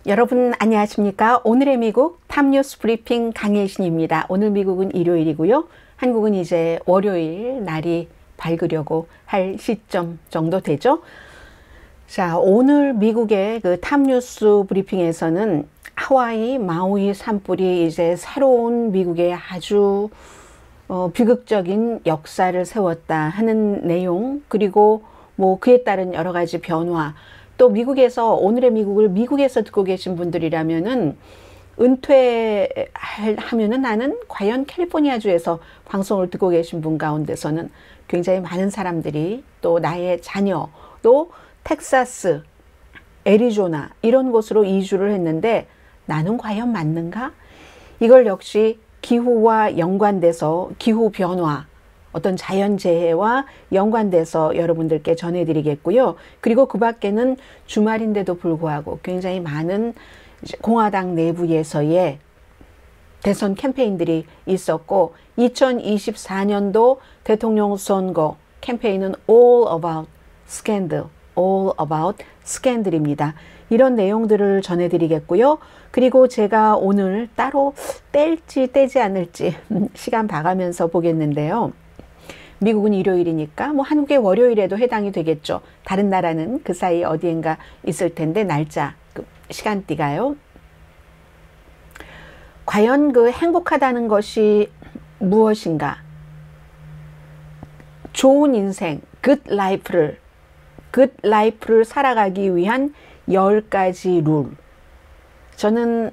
여러분 안녕하십니까? 오늘의 미국 탑뉴스 브리핑 강혜신입니다. 오늘 미국은 일요일이고요. 한국은 이제 월요일 날이 밝으려고 할 시점 정도 되죠. 자, 오늘 미국의 그 탑뉴스 브리핑에서는 하와이 마우이 산불이 이제 새로운 미국의 아주 비극적인 역사를 세웠다 하는 내용, 그리고 뭐 그에 따른 여러 가지 변화, 또 미국에서, 오늘의 미국을 미국에서 듣고 계신 분들이라면은 은퇴하면은 나는 과연 캘리포니아주에서 방송을 듣고 계신 분 가운데서는 굉장히 많은 사람들이 또 나의 자녀, 또 텍사스, 애리조나 이런 곳으로 이주를 했는데 나는 과연 맞는가? 이걸 역시 기후와 연관돼서 기후 변화, 어떤 자연재해와 연관돼서 여러분들께 전해드리겠고요. 그리고 그 밖에는 주말인데도 불구하고 굉장히 많은 공화당 내부에서의 대선 캠페인들이 있었고, 2024년도 대통령 선거 캠페인은 all about scandal, all about scandal입니다. 이런 내용들을 전해드리겠고요. 그리고 제가 오늘 따로 뗄지 떼지 않을지 시간 봐가면서 보겠는데요. 미국은 일요일이니까 뭐 한국의 월요일에도 해당이 되겠죠. 다른 나라는 그 사이 어디엔가 있을 텐데 날짜, 시간대가요. 과연 그 행복하다는 것이 무엇인가? 좋은 인생, good life를 살아가기 위한 10가지 룰. 저는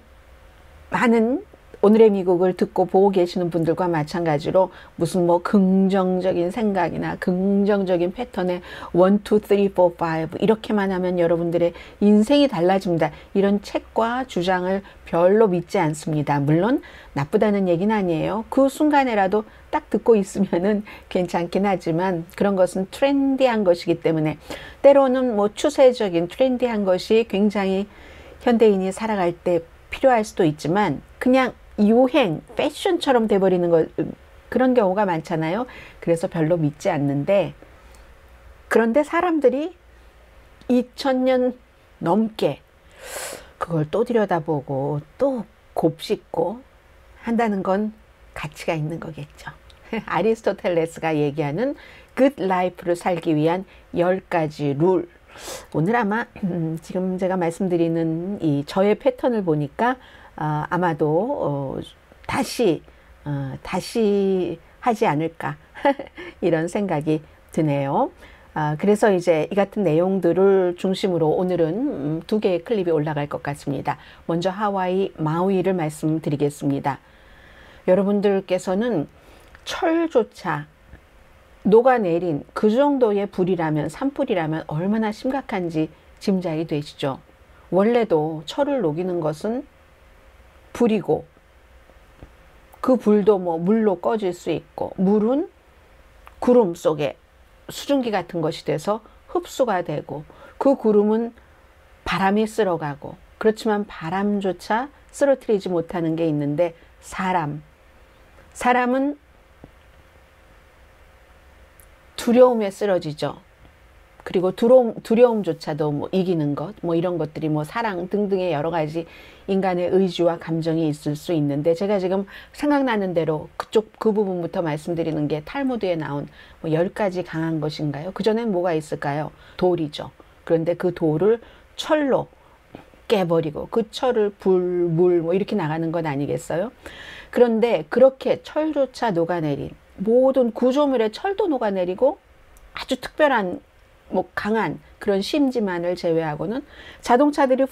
많은 오늘의 미국을 듣고 보고 계시는 분들과 마찬가지로 무슨 뭐 긍정적인 생각이나 긍정적인 패턴의 1, 2, 3, 4, 5 이렇게만 하면 여러분들의 인생이 달라집니다. 이런 책과 주장을 별로 믿지 않습니다. 물론 나쁘다는 얘기는 아니에요. 그 순간에라도 딱 듣고 있으면은 괜찮긴 하지만 그런 것은 트렌디한 것이기 때문에 때로는 뭐 추세적인 트렌디한 것이 굉장히 현대인이 살아갈 때 필요할 수도 있지만 그냥 유행, 패션처럼 돼버리는 것, 그런 경우가 많잖아요. 그래서 별로 믿지 않는데, 그런데 사람들이 2000년 넘게 그걸 또 들여다보고 또 곱씹고 한다는 건 가치가 있는 거겠죠. 아리스토텔레스가 얘기하는 good life를 살기 위한 10가지 룰. 오늘 아마 지금 제가 말씀드리는 이 저의 패턴을 보니까 아마도 다시 하지 않을까 이런 생각이 드네요. 그래서 이제 이 같은 내용들을 중심으로 오늘은 2개의 클립이 올라갈 것 같습니다. 먼저 하와이 마우이를 말씀드리겠습니다. 여러분들께서는 철조차 녹아내린 그 정도의 불이라면, 산불이라면 얼마나 심각한지 짐작이 되시죠? 원래도 철을 녹이는 것은 불이고, 그 불도 뭐 물로 꺼질 수 있고, 물은 구름 속에 수증기 같은 것이 돼서 흡수가 되고, 그 구름은 바람이 쓸어가고, 그렇지만 바람조차 쓰러뜨리지 못하는 게 있는데 사람은 두려움에 쓰러지죠. 그리고 두려움조차도 뭐 이기는 것, 뭐 이런 것들이 뭐 사랑 등등의 여러 가지 인간의 의지와 감정이 있을 수 있는데, 제가 지금 생각나는 대로 그 부분부터 말씀드리는 게 탈무드에 나온 뭐 10가지 강한 것인가요? 그전엔 뭐가 있을까요? 돌이죠. 그런데 그 돌을 철로 깨버리고 그 철을 물 뭐 이렇게 나가는 건 아니겠어요? 그런데 그렇게 철조차 녹아내린 모든 구조물의 철도 녹아내리고 아주 특별한 뭐 강한 그런 심지만을 제외하고는 자동차들이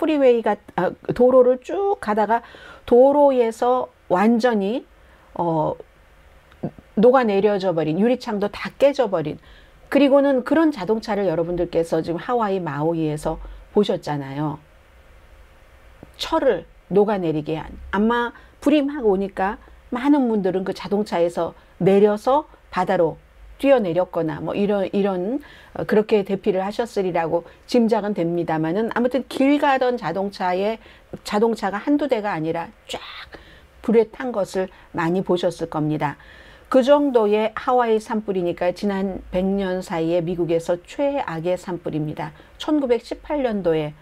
도로를 쭉 가다가 도로에서 완전히 녹아내려져 버린, 유리창도 다 깨져 버린, 그리고는 그런 자동차를 여러분들께서 지금 하와이 마우이에서 보셨잖아요. 철을 녹아내리게 한, 아마 불이 막 오니까 많은 분들은 그 자동차에서 내려서 바다로 뛰어내렸거나 뭐 이런 그렇게 대피를 하셨으리라고 짐작은 됩니다만은, 아무튼 길 가던 자동차가 한두 대가 아니라 쫙 불에 탄 것을 많이 보셨을 겁니다. 그 정도의 하와이 산불이니까 지난 100년 사이에 미국에서 최악의 산불입니다. 1918년도에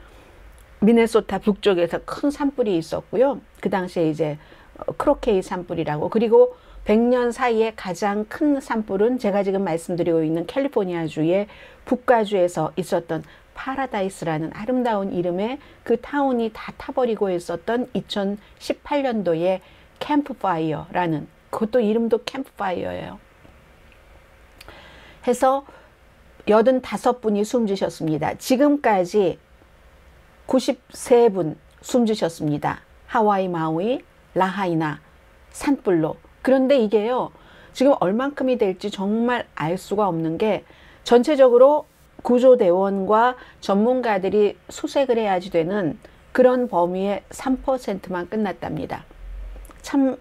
미네소타 북쪽에서 큰 산불이 있었고요. 그 당시에 이제 크로케이 산불이라고. 그리고 100년 사이에 가장 큰 산불은 제가 지금 말씀드리고 있는 캘리포니아주의 북가주에서 있었던 파라다이스라는 아름다운 이름의 그 타운이 다 타버리고 있었던 2018년도에 캠프파이어라는, 그것도 이름도 캠프파이어예요. 해서 85분이 숨지셨습니다. 지금까지 93분 숨지셨습니다. 하와이, 마우이, 라하이나 산불로. 그런데 이게요, 지금 얼만큼이 될지 정말 알 수가 없는 게, 전체적으로 구조대원과 전문가들이 수색을 해야지 되는 그런 범위의 3%만 끝났답니다. 참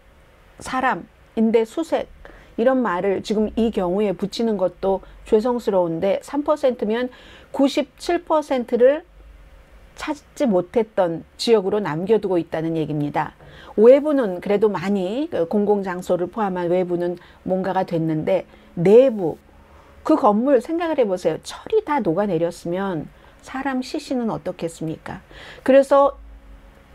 사람인데 수색, 이런 말을 지금 이 경우에 붙이는 것도 죄송스러운데 3%면 97%를 찾지 못했던 지역으로 남겨두고 있다는 얘기입니다. 외부는 그래도 많이, 공공장소를 포함한 외부는 뭔가가 됐는데, 내부, 그 건물 생각을 해보세요. 철이 다 녹아내렸으면 사람 시신은 어떻겠습니까? 그래서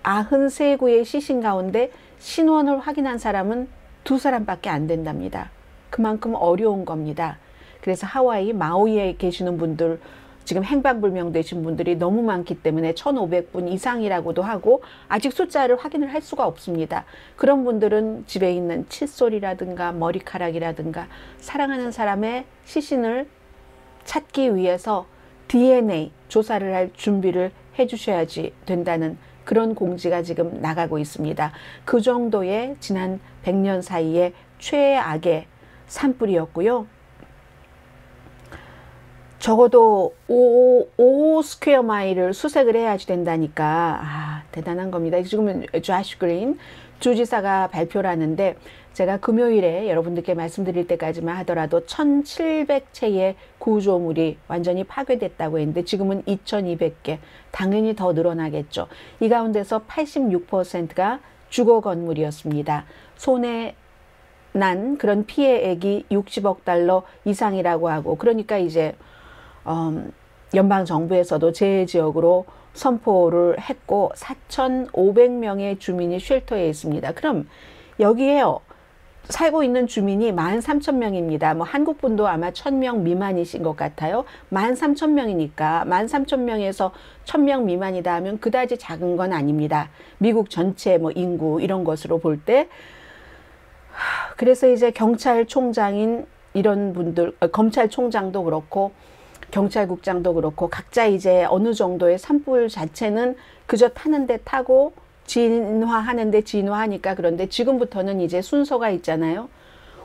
93구의 시신 가운데 신원을 확인한 사람은 2사람밖에 안 된답니다. 그만큼 어려운 겁니다. 그래서 하와이, 마우이에 계시는 분들, 지금 행방불명 되신 분들이 너무 많기 때문에 1500분 이상이라고도 하고 아직 숫자를 확인을 할 수가 없습니다. 그런 분들은 집에 있는 칫솔이라든가 머리카락이라든가 사랑하는 사람의 시신을 찾기 위해서 DNA 조사를 할 준비를 해주셔야지 된다는 그런 공지가 지금 나가고 있습니다. 그 정도의 지난 100년 사이에 최악의 산불이었고요. 적어도 5 스퀘어 마일을 수색을 해야지 된다니까, 대단한 겁니다. 지금은 조시 그린 주지사가 발표를 하는데, 제가 금요일에 여러분들께 말씀드릴 때까지만 하더라도 1700채의 구조물이 완전히 파괴됐다고 했는데 지금은 2200개, 당연히 더 늘어나겠죠. 이 가운데서 86%가 주거 건물이었습니다. 손해 난 그런 피해액이 60억 달러 이상이라고 하고, 그러니까 이제 연방정부에서도 재해지역으로 선포를 했고 4,500명의 주민이 쉘터에 있습니다. 그럼 여기에요, 살고 있는 주민이 13,000명입니다. 뭐 한국분도 아마 1,000명 미만이신 것 같아요. 13,000명이니까 13,000명에서 1,000명 미만이다 하면 그다지 작은 건 아닙니다. 미국 전체 뭐 인구 이런 것으로 볼 때. 그래서 이제 경찰총장인 이런 분들, 검찰총장도 그렇고 경찰국장도 그렇고 각자 이제 어느 정도의 산불 자체는 그저 타는데 타고 진화하는데 진화하니까, 그런데 지금부터는 이제 순서가 있잖아요.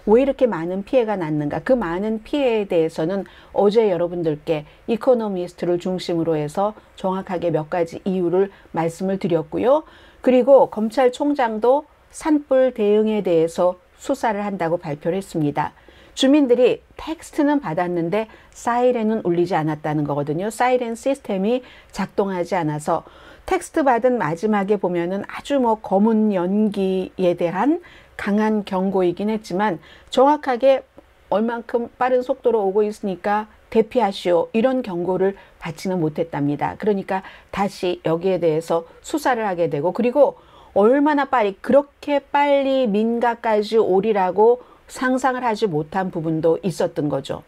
왜 이렇게 많은 피해가 났는가? 그 많은 피해에 대해서는 어제 여러분들께 이코노미스트를 중심으로 해서 정확하게 몇 가지 이유를 말씀을 드렸고요. 그리고 검찰총장도 산불 대응에 대해서 수사를 한다고 발표를 했습니다. 주민들이 텍스트는 받았는데 사이렌은 울리지 않았다는 거거든요. 사이렌 시스템이 작동하지 않아서 텍스트 받은 마지막에 보면은 아주 뭐 검은 연기에 대한 강한 경고이긴 했지만 정확하게 얼만큼 빠른 속도로 오고 있으니까 대피하시오, 이런 경고를 받지는 못했답니다. 그러니까 다시 여기에 대해서 수사를 하게 되고, 그리고 얼마나 빨리, 그렇게 빨리 민가까지 오리라고 상상을 하지 못한 부분도 있었던 거죠.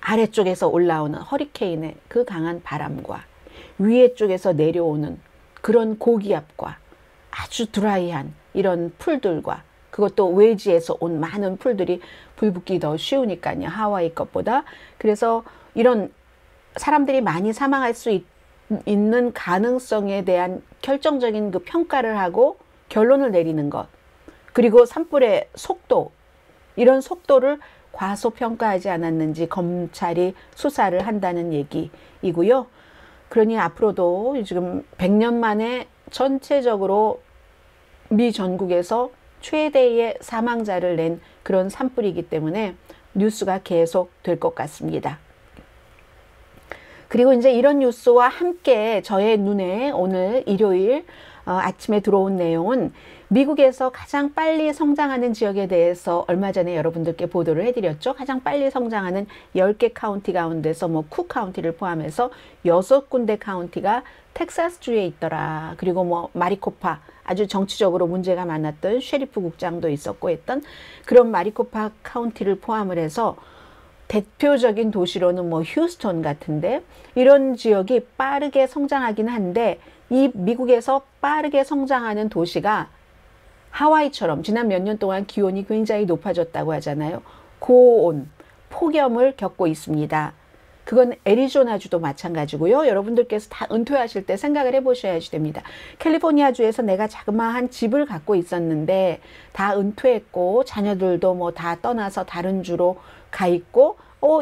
아래쪽에서 올라오는 허리케인의 그 강한 바람과 위에 쪽에서 내려오는 그런 고기압과 아주 드라이한 이런 풀들과, 그것도 외지에서 온 많은 풀들이 불붙기 더 쉬우니까요, 하와이 것보다. 그래서 이런 사람들이 많이 사망할 수 있는 가능성에 대한 결정적인 그 평가를 하고 결론을 내리는 것, 그리고 산불의 속도, 이런 속도를 과소평가하지 않았는지 검찰이 수사를 한다는 얘기이고요. 그러니 앞으로도 지금 100년 만에 전체적으로 미 전국에서 최대의 사망자를 낸 그런 산불이기 때문에 뉴스가 계속 될 것 같습니다. 그리고 이제 이런 뉴스와 함께 저의 눈에 오늘 일요일 아침에 들어온 내용은 미국에서 가장 빨리 성장하는 지역에 대해서 얼마 전에 여러분들께 보도를 해드렸죠. 가장 빨리 성장하는 10개 카운티 가운데서 뭐 쿡 카운티를 포함해서 6군데 카운티가 텍사스주에 있더라. 그리고 뭐 마리코파, 아주 정치적으로 문제가 많았던 셰리프 국장도 있었고 했던 그런 마리코파 카운티를 포함을 해서 대표적인 도시로는 뭐 휴스턴 같은데 이런 지역이 빠르게 성장하긴 한데 이 미국에서 빠르게 성장하는 도시가 하와이처럼 지난 몇 년 동안 기온이 굉장히 높아졌다고 하잖아요. 고온, 폭염을 겪고 있습니다. 그건 애리조나주도 마찬가지고요. 여러분들께서 다 은퇴하실 때 생각을 해보셔야지 됩니다. 캘리포니아주에서 내가 자그마한 집을 갖고 있었는데 다 은퇴했고 자녀들도 뭐 다 떠나서 다른 주로 가 있고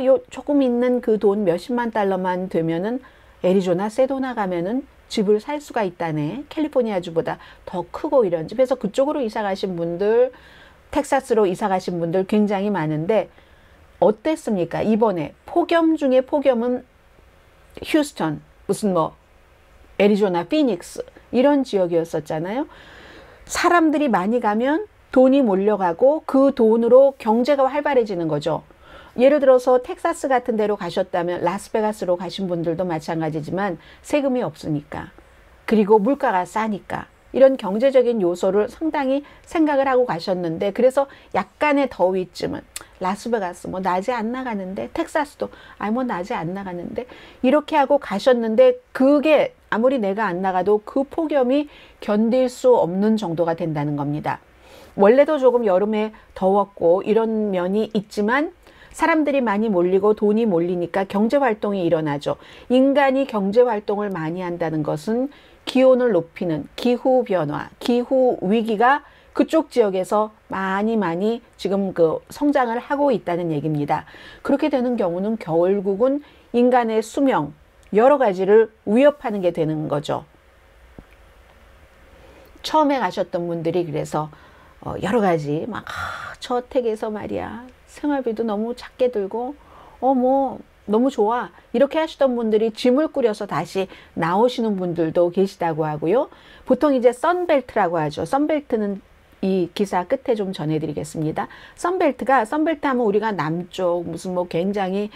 요 조금 있는 그 돈 몇십만 달러만 되면은 애리조나 세도나 가면은 집을 살 수가 있다네. 캘리포니아주보다 더 크고 이런 집. 그래서 그쪽으로 이사 가신 분들, 텍사스로 이사 가신 분들 굉장히 많은데 어땠습니까? 이번에 폭염 중에 폭염은 휴스턴, 무슨 뭐 애리조나, 피닉스 이런 지역이었었잖아요. 사람들이 많이 가면 돈이 몰려가고 그 돈으로 경제가 활발해지는 거죠. 예를 들어서 텍사스 같은 데로 가셨다면 라스베가스로 가신 분들도 마찬가지지만 세금이 없으니까 그리고 물가가 싸니까 이런 경제적인 요소를 상당히 생각을 하고 가셨는데 그래서 약간의 더위쯤은 라스베가스 뭐 낮에 안 나가는데 텍사스도 뭐 낮에 안 나가는데 이렇게 하고 가셨는데 그게 아무리 내가 안 나가도 그 폭염이 견딜 수 없는 정도가 된다는 겁니다. 원래도 조금 여름에 더웠고 이런 면이 있지만 사람들이 많이 몰리고 돈이 몰리니까 경제활동이 일어나죠. 인간이 경제활동을 많이 한다는 것은 기온을 높이는 기후변화, 기후위기가 그쪽 지역에서 많이 지금 그 성장을 하고 있다는 얘기입니다. 그렇게 되는 경우는 결국은 인간의 수명, 여러 가지를 위협하는 게 되는 거죠. 처음에 가셨던 분들이 그래서 여러 가지 막 저택에서 말이야 생활비도 너무 작게 들고 뭐 너무 좋아 이렇게 하시던 분들이 짐을 꾸려서 다시 나오시는 분들도 계시다고 하고요. 보통 이제 선벨트라고 하죠. 선벨트는 이 기사 끝에 좀 전해드리겠습니다. 선벨트 하면 우리가 남쪽 무슨 뭐 굉장히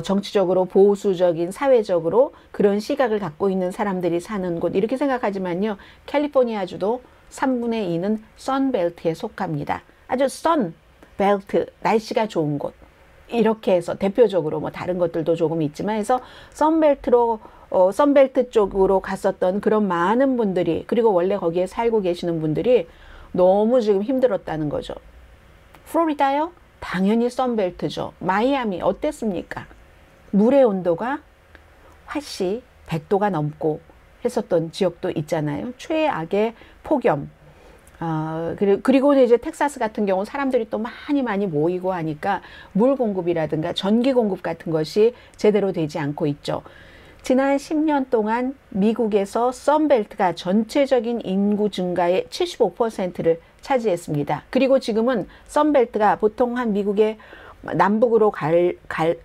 정치적으로 보수적인 사회적으로 그런 시각을 갖고 있는 사람들이 사는 곳 이렇게 생각하지만요. 캘리포니아주도 3분의 2는 선벨트에 속합니다. 아주 선벨트, 날씨가 좋은 곳. 이렇게 해서 대표적으로 뭐 다른 것들도 조금 있지만 해서 선벨트 쪽으로 갔었던 그런 많은 분들이 그리고 원래 거기에 살고 계시는 분들이 너무 지금 힘들었다는 거죠. 플로리다요? 당연히 선벨트죠. 마이애미 어땠습니까? 물의 온도가 화씨 100도가 넘고 했었던 지역도 있잖아요. 최악의 폭염. 그리고 이제 텍사스 같은 경우 사람들이 또 많이 모이고 하니까 물 공급이라든가 전기 공급 같은 것이 제대로 되지 않고 있죠. 지난 10년 동안 미국에서 선벨트가 전체적인 인구 증가의 75%를 차지했습니다. 그리고 지금은 선벨트가 보통 한 미국의 남북으로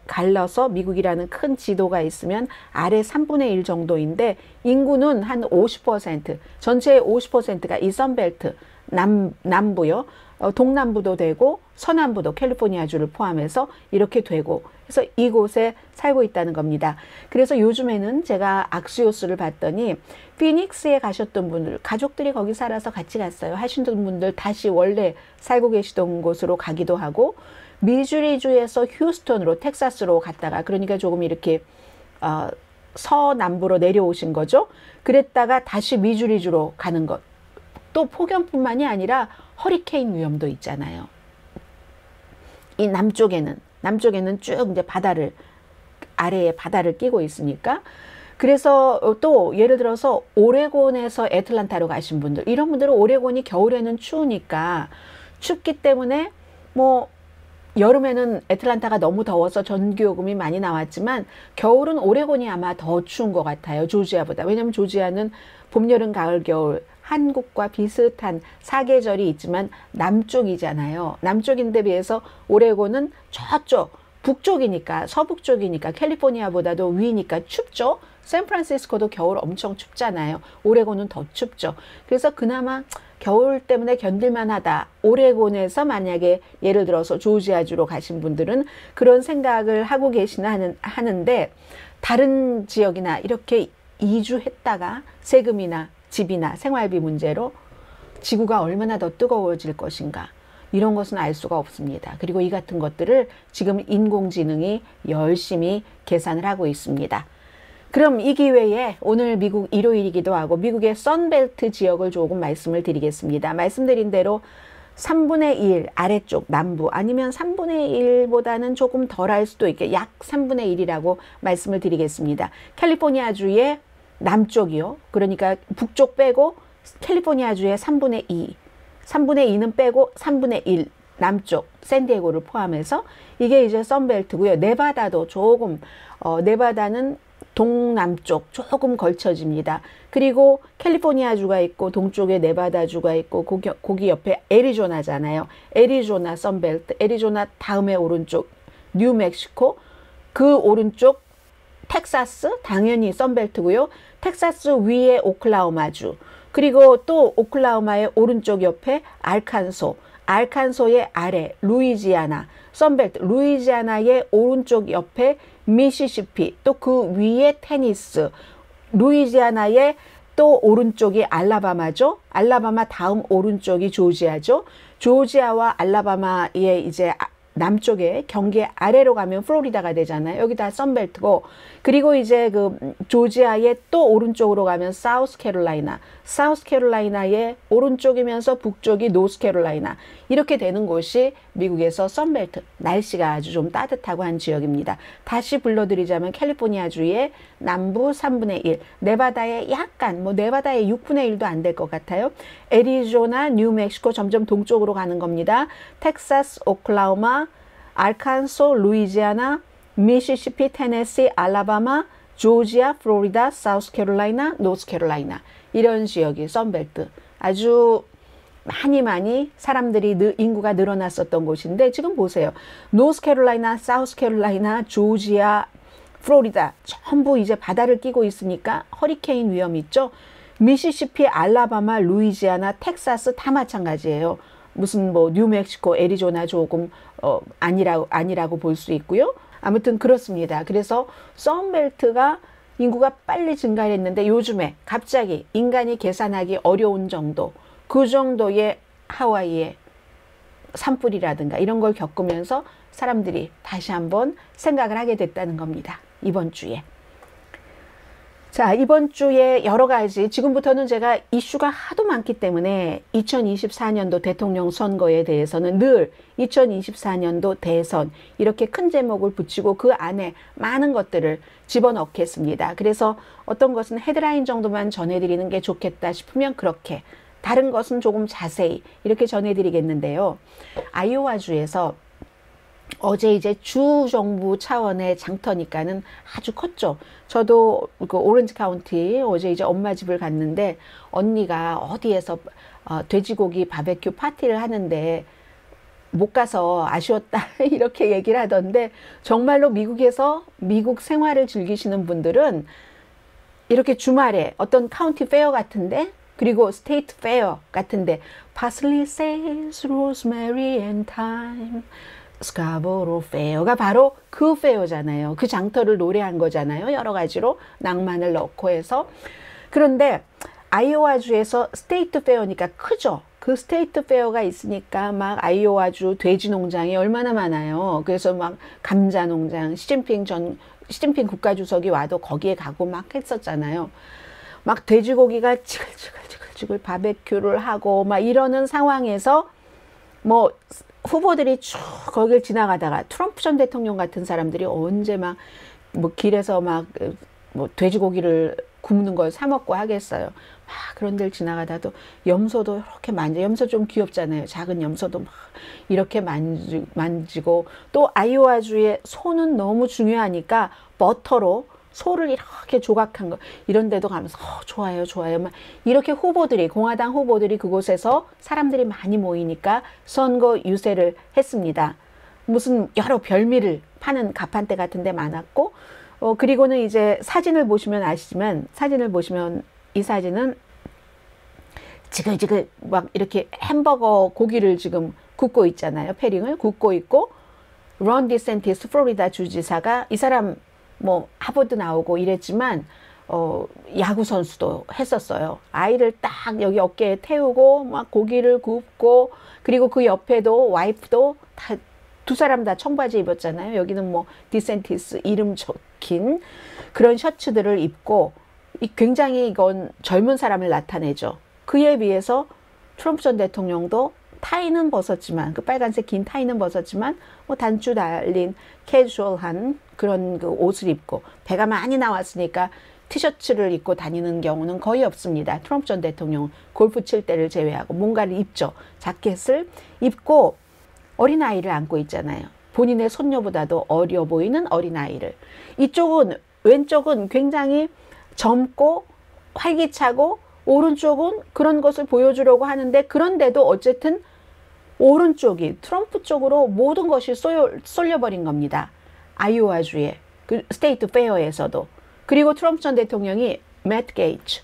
갈라서 미국이라는 큰 지도가 있으면 아래 3분의 1 정도인데 인구는 한 50%, 전체의 50%가 이 선벨트, 남부요. 동남부도 되고 서남부도 캘리포니아주를 포함해서 이렇게 되고 그래서 이곳에 살고 있다는 겁니다. 그래서 요즘에는 제가 악시오스를 봤더니 피닉스에 가셨던 분들, 가족들이 거기 살아서 같이 갔어요 하시는 분들 다시 원래 살고 계시던 곳으로 가기도 하고 미주리주에서 휴스턴으로 텍사스로 갔다가 그러니까 조금 이렇게 서남부로 내려오신 거죠. 그랬다가 다시 미주리주로 가는 것. 또 폭염뿐만이 아니라 허리케인 위험도 있잖아요. 이 남쪽에는 쭉 이제 아래에 바다를 끼고 있으니까 그래서 또 예를 들어서 오레곤에서 애틀란타로 가신 분들 이런 분들은 오레곤이 겨울에는 추우니까 춥기 때문에 뭐 여름에는 애틀란타가 너무 더워서 전기요금이 많이 나왔지만 겨울은 오레곤이 아마 더 추운 것 같아요. 조지아보다. 왜냐하면 조지아는 봄, 여름, 가을, 겨울 한국과 비슷한 사계절이 있지만 남쪽이잖아요. 남쪽인데 비해서 오레곤은 저쪽 북쪽이니까, 서북쪽이니까, 캘리포니아보다도 위니까 춥죠. 샌프란시스코도 겨울 엄청 춥잖아요. 오레곤은 더 춥죠. 그래서 그나마 겨울 때문에 견딜만 하다. 오레곤에서 만약에 예를 들어서 조지아주로 가신 분들은 그런 생각을 하고 하는데, 다른 지역이나 이렇게 이주했다가 세금이나 집이나 생활비 문제로 지구가 얼마나 더 뜨거워질 것인가, 이런 것은 알 수가 없습니다. 그리고 이 같은 것들을 지금 인공지능이 열심히 계산을 하고 있습니다. 그럼 이 기회에 오늘 미국 일요일이기도 하고 미국의 선벨트 지역을 조금 말씀을 드리겠습니다. 말씀드린 대로 3분의 1 아래쪽 남부, 아니면 3분의 1보다는 조금 덜할 수도 있게 약 3분의 1이라고 말씀을 드리겠습니다. 캘리포니아주의 남쪽이요. 그러니까 북쪽 빼고 캘리포니아주의 3분의 2, 3분의 2는 빼고 3분의 1 남쪽 샌디에고를 포함해서 이게 이제 선벨트고요. 네바다도 조금 네바다는 동남쪽 조금 걸쳐집니다. 그리고 캘리포니아주가 있고 동쪽에 네바다주가 있고 거기 옆에 애리조나잖아요. 애리조나 선벨트, 애리조나 다음에 오른쪽 뉴멕시코, 그 오른쪽 텍사스 당연히 선벨트고요. 텍사스 위에 오클라호마주, 그리고 또 오클라호마의 오른쪽 옆에 알칸소의 아래 루이지아나 선벨트, 루이지아나의 오른쪽 옆에 미시시피, 또 그 위에 테니스, 루이지아나의 또 오른쪽이 알라바마죠. 알라바마 다음 오른쪽이 조지아죠. 조지아와 알라바마의 이제 남쪽에 경계 아래로 가면 플로리다가 되잖아요. 여기 다 선벨트고, 그리고 이제 그 조지아의 또 오른쪽으로 가면 사우스캐롤라이나의 오른쪽이면서 북쪽이 노스캐롤라이나, 이렇게 되는 곳이 미국에서 선벨트, 날씨가 아주 좀 따뜻하고 한 지역입니다. 다시 불러드리자면 캘리포니아주의 남부 3분의 1, 네바다의 약간, 네바다의 6분의 1도 안 될 것 같아요. 애리조나, 뉴멕시코 점점 동쪽으로 가는 겁니다. 텍사스, 오클라호마, 알칸소, 루이지아나, 미시시피, 테네시, 알라바마, 조지아, 플로리다, 사우스캐롤라이나, 노스캐롤라이나, 이런 지역이 선벨트. 아주 많이 사람들이 인구가 늘어났었던 곳인데, 지금 보세요. 노스캐롤라이나, 사우스캐롤라이나, 조지아, 플로리다 전부 이제 바다를 끼고 있으니까 허리케인 위험 있죠. 미시시피, 알라바마, 루이지아나, 텍사스 다 마찬가지예요. 무슨 뉴멕시코, 애리조나 조금 아니라고 볼 수 있고요. 아무튼 그렇습니다. 그래서 선벨트가 인구가 빨리 증가했는데 요즘에 갑자기 인간이 계산하기 어려운 정도, 그 정도의 하와이의 산불이라든가 이런 걸 겪으면서 사람들이 다시 한번 생각을 하게 됐다는 겁니다. 이번 주에. 자, 이번 주에 여러 가지, 지금부터는 제가 이슈가 하도 많기 때문에 2024년도 대통령 선거에 대해서는 늘 2024년도 대선 이렇게 큰 제목을 붙이고 그 안에 많은 것들을 집어넣겠습니다. 그래서 어떤 것은 헤드라인 정도만 전해드리는 게 좋겠다 싶으면 그렇게, 다른 것은 조금 자세히 이렇게 전해드리겠는데요. 아이오와주에서 어제 이제 주 정부 차원의 장터니까는 아주 컸죠. 저도 그 오렌지 카운티 어제 이제 엄마 집을 갔는데 언니가 어디에서 돼지고기 바베큐 파티를 하는데 못 가서 아쉬웠다 이렇게 얘기를 하던데, 정말로 미국에서 미국 생활을 즐기시는 분들은 이렇게 주말에 어떤 카운티 페어 같은데, 그리고 스테이트 페어 같은데 Parsley, sage, rosemary and thyme, 스카보로 페어가 바로 그 페어잖아요. 그 장터를 노래한 거잖아요. 여러 가지로 낭만을 넣고 해서. 그런데 아이오와주에서 스테이트 페어니까 크죠. 그 스테이트 페어가 있으니까 막 아이오와주 돼지 농장이 얼마나 많아요. 그래서 막 감자 농장, 시진핑 국가주석이 와도 거기에 가고 막 했었잖아요. 막 돼지고기가 지글지글 바베큐를 하고 막 이러는 상황에서 후보들이 쭉 거길 지나가다가 트럼프 전 대통령 같은 사람들이 언제 막 길에서 막 돼지고기를 굽는 걸 사 먹고 하겠어요. 막 그런 데를 지나가다도 염소도 이렇게 염소 좀 귀엽잖아요. 작은 염소도 막 이렇게 만지고, 또 아이오와주의 소는 너무 중요하니까 버터로 소를 이렇게 조각한 거, 이런 데도 가면서 좋아요 막 이렇게 공화당 후보들이 그곳에서 사람들이 많이 모이니까 선거 유세를 했습니다. 무슨 여러 별미를 파는 가판대 같은 데 많았고, 그리고는 이제 사진을 보시면 아시지만, 사진을 보시면 이 사진은 지글지글 막 이렇게 햄버거 고기를 지금 굽고 있잖아요. 패링을 굽고 있고, 론 디센티스 플로리다 주지사가, 이 사람 뭐 하버드 나오고 이랬지만 야구 선수도 했었어요. 아이를 딱 여기 어깨에 태우고 막 고기를 굽고, 그리고 그 옆에도 와이프도 다 두 사람 다 청바지 입었잖아요. 여기는 뭐 디센티스 이름 적힌 그런 셔츠들을 입고, 굉장히 이건 젊은 사람을 나타내죠. 그에 비해서 트럼프 전 대통령도 타이는 벗었지만, 그 빨간색 긴 타이는 벗었지만 뭐 단추 달린 캐주얼한 그런 그 옷을 입고, 배가 많이 나왔으니까 티셔츠를 입고 다니는 경우는 거의 없습니다. 트럼프 전 대통령 골프 칠 때를 제외하고 뭔가를 입죠. 자켓을 입고 어린아이를 안고 있잖아요. 본인의 손녀보다도 어려 보이는 어린아이를. 이쪽은, 왼쪽은 굉장히 젊고 활기차고, 오른쪽은 그런 것을 보여주려고 하는데, 그런데도 어쨌든 오른쪽이 트럼프 쪽으로 모든 것이 쏠려버린 겁니다. 아이오와주의 그 스테이트 페어에서도. 그리고 트럼프 전 대통령이 맷 게이츠,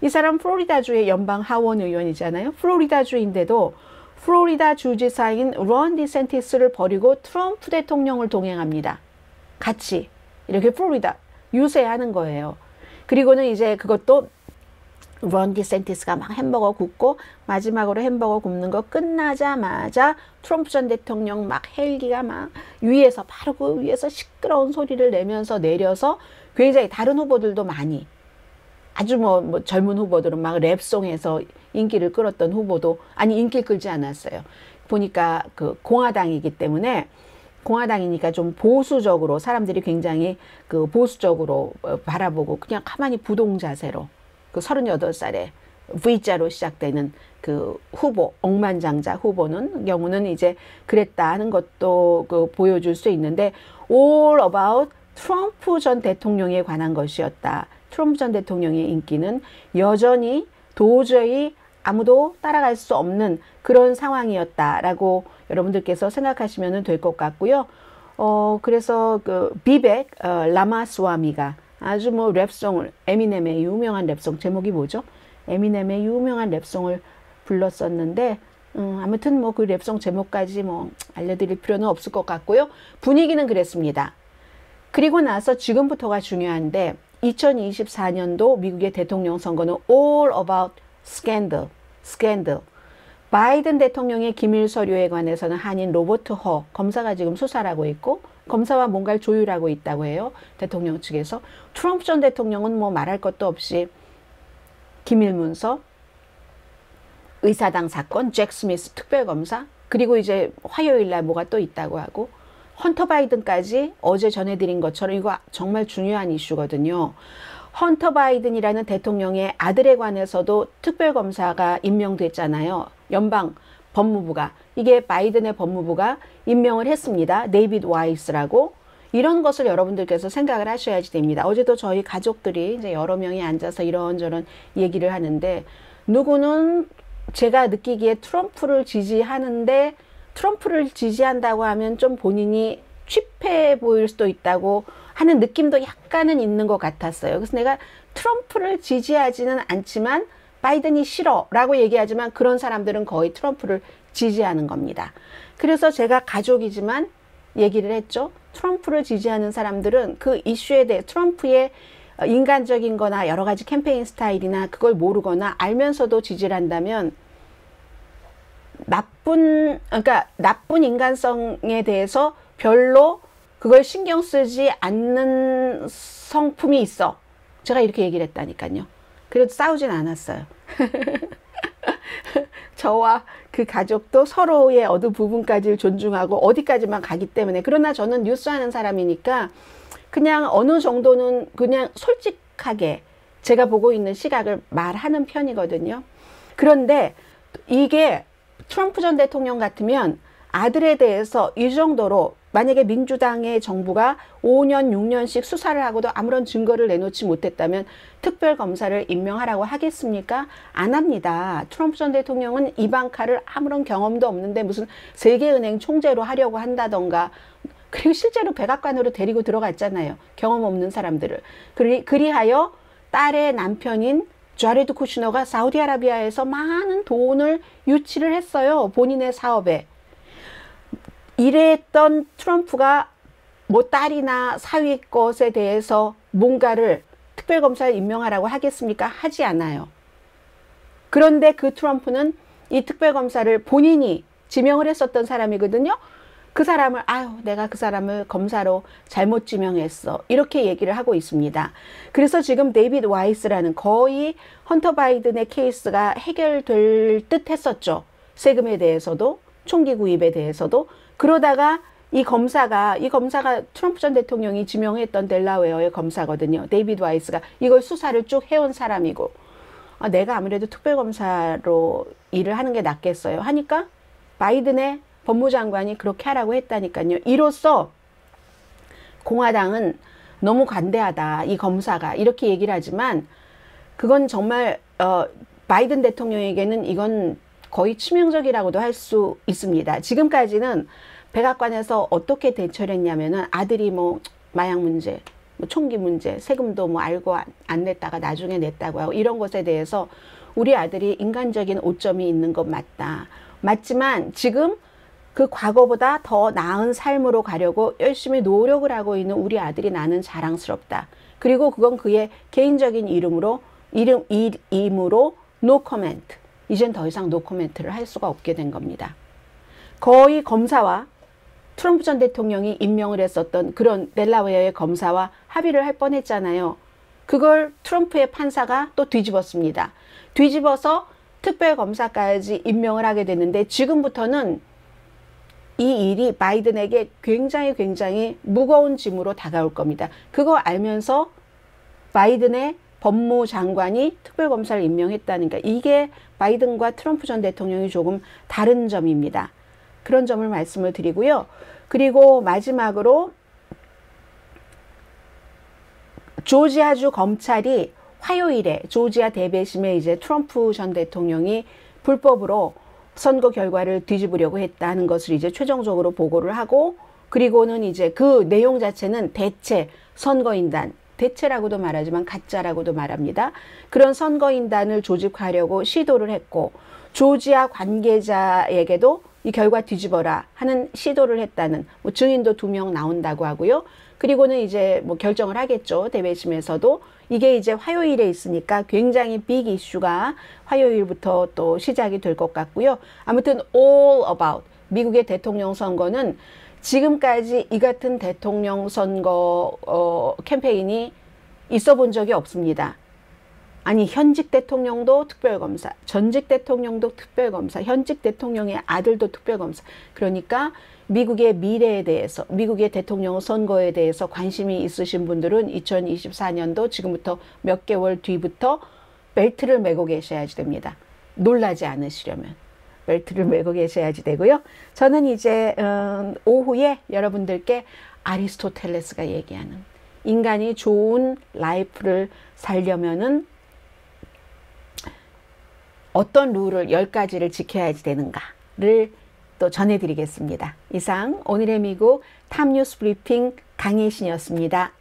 이 사람 플로리다주의 연방 하원 의원이잖아요. 플로리다주인데도 플로리다 주지사인 론 디센티스를 버리고 트럼프 대통령을 동행합니다. 같이 이렇게 플로리다 유세하는 거예요. 그리고는 이제 그것도 론 디센티스가 막 햄버거 굽고, 마지막으로 햄버거 굽는 거 끝나자마자 트럼프 전 대통령 막 헬기가 막 위에서, 바로 그 위에서 시끄러운 소리를 내면서 내려서, 굉장히 다른 후보들도 많이, 아주 뭐 젊은 후보들은 막 랩송에서 인기를 끌었던 후보도, 아니 인기를 끌지 않았어요. 보니까 그 공화당이기 때문에, 공화당이니까 좀 보수적으로, 사람들이 굉장히 그 보수적으로 바라보고 그냥 가만히 부동 자세로, 그 38살에 V자로 시작되는 그 후보, 억만장자 후보는 경우는 이제 그랬다 하는 것도 그 보여줄 수 있는데, all about 트럼프 전 대통령에 관한 것이었다. 트럼프 전 대통령의 인기는 여전히 도저히 아무도 따라갈 수 없는 그런 상황이었다라고 여러분들께서 생각하시면 될 것 같고요. 그래서 그 비벡 라마스와미가 아주 뭐 랩송을, 에미넴의 유명한 랩송, 제목이 뭐죠? 에미넴의 유명한 랩송을 불렀었는데, 아무튼 뭐 그 랩송 제목까지 뭐 알려드릴 필요는 없을 것 같고요. 분위기는 그랬습니다. 그리고 나서 지금부터가 중요한데, 2024년도 미국의 대통령 선거는 all about scandal, scandal. 바이든 대통령의 기밀 서류에 관해서는 한인 로버트 허 검사가 지금 수사를 하고 있고, 검사와 뭔가를 조율하고 있다고 해요. 대통령 측에서. 트럼프 전 대통령은 뭐 말할 것도 없이 기밀 문서, 의사당 사건, 잭 스미스 특별검사, 그리고 이제 화요일 날 뭐가 또 있다고 하고, 헌터 바이든까지 어제 전해드린 것처럼 이거 정말 중요한 이슈거든요. 헌터 바이든이라는 대통령의 아들에 관해서도 특별검사가 임명됐잖아요. 연방 법무부가, 이게 바이든의 법무부가 임명을 했습니다. 데이비드 와이스라고. 이런 것을 여러분들께서 생각을 하셔야지 됩니다. 어제도 저희 가족들이 이제 여러 명이 앉아서 이런저런 얘기를 하는데, 누구는 제가 느끼기에 트럼프를 지지하는데, 트럼프를 지지한다고 하면 좀 본인이 취패해 보일 수도 있다고 하는 느낌도 약간은 있는 것 같았어요. 그래서 내가 트럼프를 지지하지는 않지만 바이든이 싫어 라고 얘기하지만, 그런 사람들은 거의 트럼프를 지지하는 겁니다. 그래서 제가 가족이지만 얘기를 했죠. 트럼프를 지지하는 사람들은 그 이슈에 대해, 트럼프의 인간적인 거나 여러 가지 캠페인 스타일이나 그걸 모르거나 알면서도 지지를 한다면, 그러니까 나쁜 인간성에 대해서 별로 그걸 신경 쓰지 않는 성품이 있어. 제가 이렇게 얘기를 했다니까요. 그래도 싸우진 않았어요. 저와 그 가족도 서로의 어느 부분까지 존중하고 어디까지만 가기 때문에. 그러나 저는 뉴스하는 사람이니까 그냥 어느 정도는 그냥 솔직하게 제가 보고 있는 시각을 말하는 편이거든요. 그런데 이게 트럼프 전 대통령 같으면 아들에 대해서 이 정도로 만약에 민주당의 정부가 5년, 6년씩 수사를 하고도 아무런 증거를 내놓지 못했다면 특별검사를 임명하라고 하겠습니까? 안 합니다. 트럼프 전 대통령은 이방카를 아무런 경험도 없는데 무슨 세계은행 총재로 하려고 한다던가, 그리고 실제로 백악관으로 데리고 들어갔잖아요. 경험 없는 사람들을. 그리하여 딸의 남편인 자레드 쿠시너가 사우디아라비아에서 많은 돈을 유치를 했어요. 본인의 사업에. 이랬던 트럼프가 뭐 딸이나 사위 것에 대해서 뭔가를 특별검사를 임명하라고 하겠습니까? 하지 않아요. 그런데 그 트럼프는 이 특별검사를 본인이 지명을 했었던 사람이거든요. 그 사람을 내가 그 사람을 검사로 잘못 지명했어, 이렇게 얘기를 하고 있습니다. 그래서 지금 데이비드 와이스라는, 거의 헌터 바이든의 케이스가 해결될 듯 했었죠. 세금에 대해서도 총기 구입에 대해서도. 그러다가 이 검사가 트럼프 전 대통령이 지명했던 델라웨어의 검사거든요. 데이비드 와이스가 이걸 수사를 쭉 해온 사람이고, 내가 아무래도 특별검사로 일을 하는 게 낫겠어요 하니까 바이든의 법무장관이 그렇게 하라고 했다니까요. 이로써 공화당은 너무 관대하다, 이 검사가, 이렇게 얘기를 하지만 그건 정말 바이든 대통령에게는 이건 거의 치명적이라고도 할 수 있습니다. 지금까지는 백악관에서 어떻게 대처를 했냐면은 아들이 뭐 마약 문제, 뭐 총기 문제, 세금도 뭐 알고 안 냈다가 나중에 냈다고 하고, 이런 것에 대해서 우리 아들이 인간적인 오점이 있는 것 맞다. 맞지만 지금 그 과거보다 더 나은 삶으로 가려고 열심히 노력을 하고 있는 우리 아들이 나는 자랑스럽다. 그리고 그건 그의 개인적인 이름으로 no comment. 이젠 더 이상 no comment를 할 수가 없게 된 겁니다. 거의 검사와 트럼프 전 대통령이 임명을 했었던 그런 델라웨어의 검사와 합의를 할 뻔했잖아요. 그걸 트럼프의 판사가 또 뒤집었습니다. 뒤집어서 특별검사까지 임명을 하게 됐는데, 지금부터는 이 일이 바이든에게 굉장히 무거운 짐으로 다가올 겁니다. 그거 알면서 바이든의 법무장관이 특별검사를 임명했다는 게, 이게 바이든과 트럼프 전 대통령이 조금 다른 점입니다. 그런 점을 말씀을 드리고요. 그리고 마지막으로 조지아주 검찰이 화요일에 조지아 대배심에 이제 트럼프 전 대통령이 불법으로 선거 결과를 뒤집으려고 했다는 것을 이제 최종적으로 보고를 하고, 그리고는 이제 그 내용 자체는 대체 선거인단, 대체라고도 말하지만 가짜라고도 말합니다. 그런 선거인단을 조직하려고 시도를 했고, 조지아 관계자에게도 이 결과 뒤집어라 하는 시도를 했다는 뭐 증인도 2명 나온다고 하고요. 그리고는 이제 뭐 결정을 하겠죠. 대배심에서도. 이게 이제 화요일에 있으니까 굉장히 빅 이슈가 화요일부터 또 시작이 될 것 같고요. 아무튼 all about 미국의 대통령 선거는 지금까지 이 같은 대통령 선거 캠페인이 있어 본 적이 없습니다. 아니, 현직 대통령도 특별검사, 전직 대통령도 특별검사, 현직 대통령의 아들도 특별검사. 그러니까 미국의 미래에 대해서, 미국의 대통령 선거에 대해서 관심이 있으신 분들은 2024년도 지금부터 몇 개월 뒤부터 벨트를 메고 계셔야지 됩니다. 놀라지 않으시려면 벨트를 메고 계셔야지 되고요. 저는 이제 오후에 여러분들께 아리스토텔레스가 얘기하는 인간이 좋은 라이프를 살려면은 어떤 룰을 10가지를 지켜야지 되는가를 또 전해드리겠습니다. 이상 오늘의 미국 탑뉴스 브리핑 강혜신이었습니다.